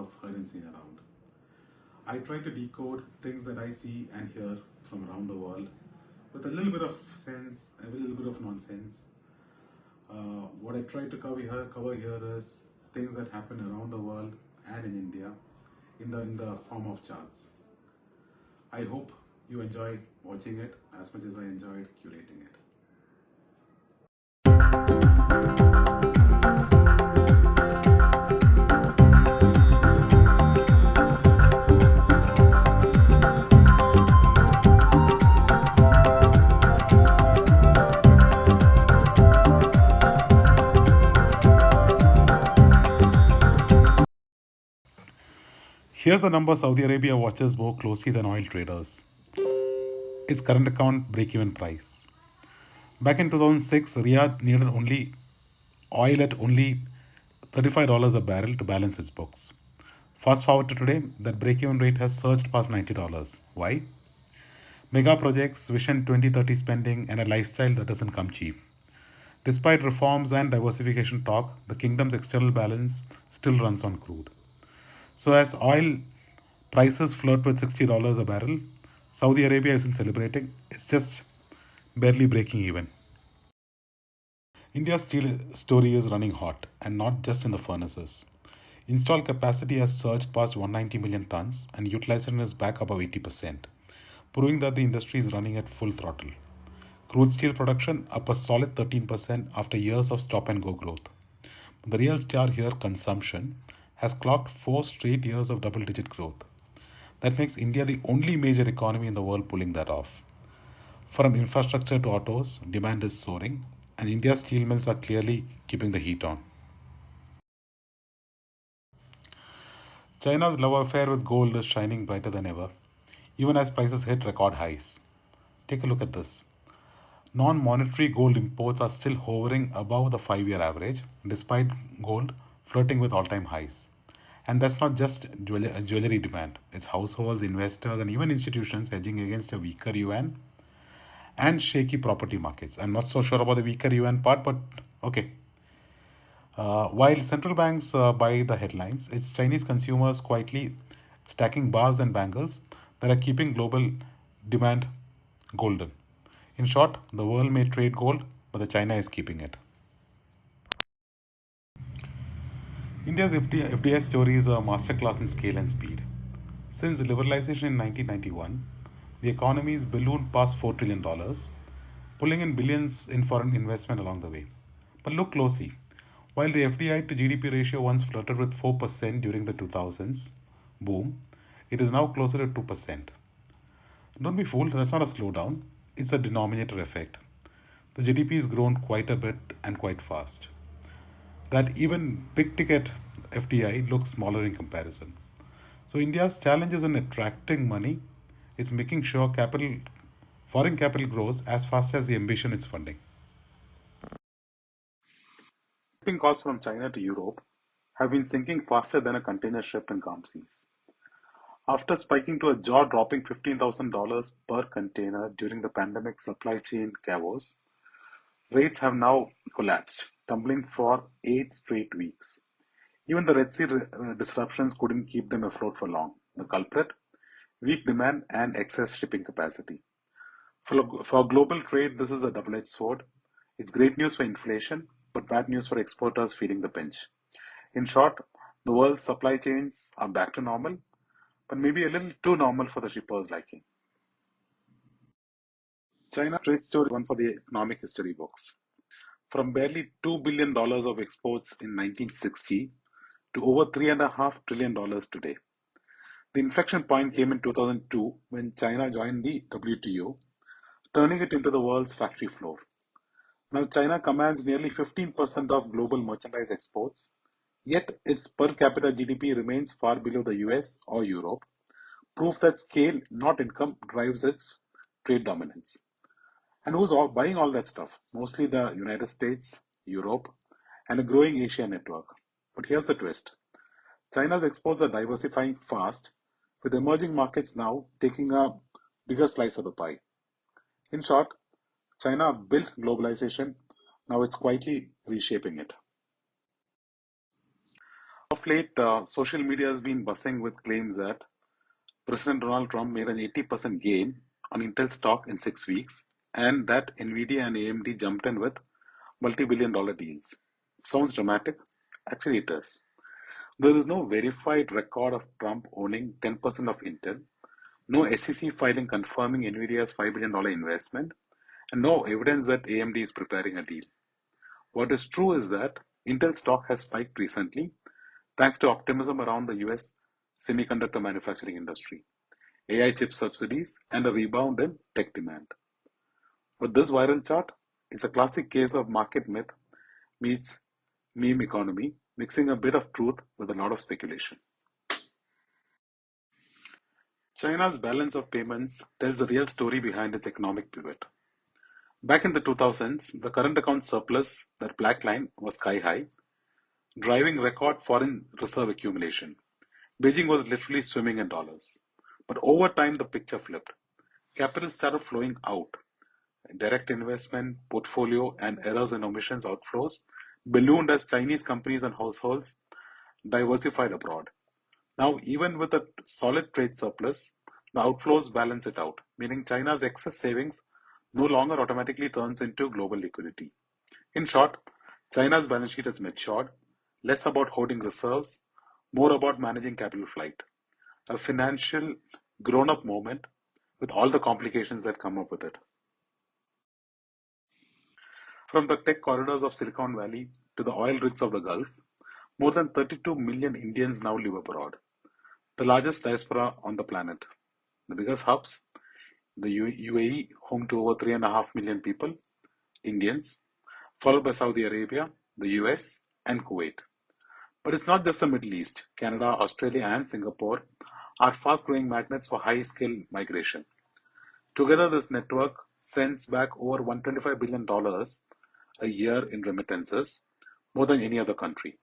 of heard and seen around. I try to decode things that I see and hear from around the world with a little bit of sense, a little bit of nonsense. What I try to cover here is things that happen around the world and in India in the form of charts. I hope you enjoy watching it as much as I enjoyed curating it. Here's a number Saudi Arabia watches more closely than oil traders. Its current account break-even price. Back in 2006, Riyadh needed only oil at only $35 a barrel to balance its books. Fast forward to today, that break-even rate has surged past $90. Why? Mega projects, Vision 2030 spending, and a lifestyle that doesn't come cheap. Despite reforms and diversification talk, the kingdom's external balance still runs on crude. So as oil prices flirt with $60 a barrel, Saudi Arabia isn't celebrating, it's just barely breaking even. India's steel story is running hot, and not just in the furnaces. Installed capacity has surged past 190 million tons, and utilization is back above 80%, proving that the industry is running at full throttle. Crude steel production up a solid 13% after years of stop and go growth. The real star here, consumption, has clocked 4 straight years of double digit growth. That makes India the only major economy in the world pulling that off. From infrastructure to autos, demand is soaring, and India's steel mills are clearly keeping the heat on. China's love affair with gold is shining brighter than ever, even as prices hit record highs. Take a look at this. Non monetary gold imports are still hovering above the 5-year average, despite gold flirting with all time highs. And that's not just jewelry demand, it's households, investors, and even institutions hedging against a weaker yuan and shaky property markets. I'm not so sure about the weaker yuan part, but okay. While central banks buy the headlines, it's Chinese consumers quietly stacking bars and bangles that are keeping global demand golden. In short, the world may trade gold, but the China is keeping it. India's FDI story is a masterclass in scale and speed. Since liberalization in 1991, the economy has ballooned past $4 trillion, pulling in billions in foreign investment along the way. But look closely. While the FDI to GDP ratio once flirted with 4% during the 2000s boom, it is now closer to 2%. Don't be fooled, that's not a slowdown, it's a denominator effect. The GDP has grown quite a bit and quite fast. That even big ticket FDI looks smaller in comparison. So India's challenge isn't attracting money, it's making sure foreign capital grows as fast as the ambition is funding. Shipping costs from China to Europe have been sinking faster than a container ship in calm seas. After spiking to a jaw-dropping $15,000 per container during the pandemic supply chain chaos, rates have now collapsed, tumbling for 8 straight weeks. Even the Red Sea disruptions couldn't keep them afloat for long. The culprit? Weak demand and excess shipping capacity. For global trade, this is a double-edged sword. It's great news for inflation, but bad news for exporters feeling the pinch. In short, the world's supply chains are back to normal, but maybe a little too normal for the shippers' liking. China's trade story is one for the economic history books. From barely $2 billion of exports in 1960 to over $3.5 trillion today. The inflection point came in 2002 when China joined the WTO, turning it into the world's factory floor. Now, China commands nearly 15% of global merchandise exports, yet its per capita GDP remains far below the US or Europe, proof that scale, not income, drives its trade dominance. And who's buying all that stuff? Mostly the United States, Europe, and a growing Asia network. But here's the twist. China's exports are diversifying fast, with emerging markets now taking a bigger slice of the pie. In short, China built globalization, now it's quietly reshaping it. Of late, social media has been buzzing with claims that President Donald Trump made an 80% gain on Intel stock in 6 weeks, and that Nvidia and AMD jumped in with multi-billion dollar deals. Sounds dramatic? Actually, it is. There is no verified record of Trump owning 10% of Intel, no SEC filing confirming Nvidia's $5 billion investment, and no evidence that AMD is preparing a deal. What is true is that Intel stock has spiked recently thanks to optimism around the US semiconductor manufacturing industry, AI chip subsidies, and a rebound in tech demand. But this viral chart is a classic case of market myth meets meme economy, mixing a bit of truth with a lot of speculation. China's balance of payments tells the real story behind its economic pivot. Back in the 2000s, the current account surplus, that black line, was sky high, driving record foreign reserve accumulation. Beijing was literally swimming in dollars. But over time, the picture flipped. Capital started flowing out. Direct investment, portfolio, and errors and omissions outflows ballooned as Chinese companies and households diversified abroad. Now, even with a solid trade surplus, the outflows balance it out, meaning China's excess savings no longer automatically turns into global liquidity. In short, China's balance sheet has matured, less about hoarding reserves, more about managing capital flight. A financial grown up moment with all the complications that come up with it. From the tech corridors of Silicon Valley to the oil rigs of the Gulf, more than 32 million Indians now live abroad, the largest diaspora on the planet. The biggest hubs, the UAE, home to over 3.5 million people, Indians, followed by Saudi Arabia, the US, and Kuwait. But it's not just the Middle East. Canada, Australia, and Singapore are fast growing magnets for high skill migration. Together, this network sends back over $125 billion a year in remittances, more than any other country.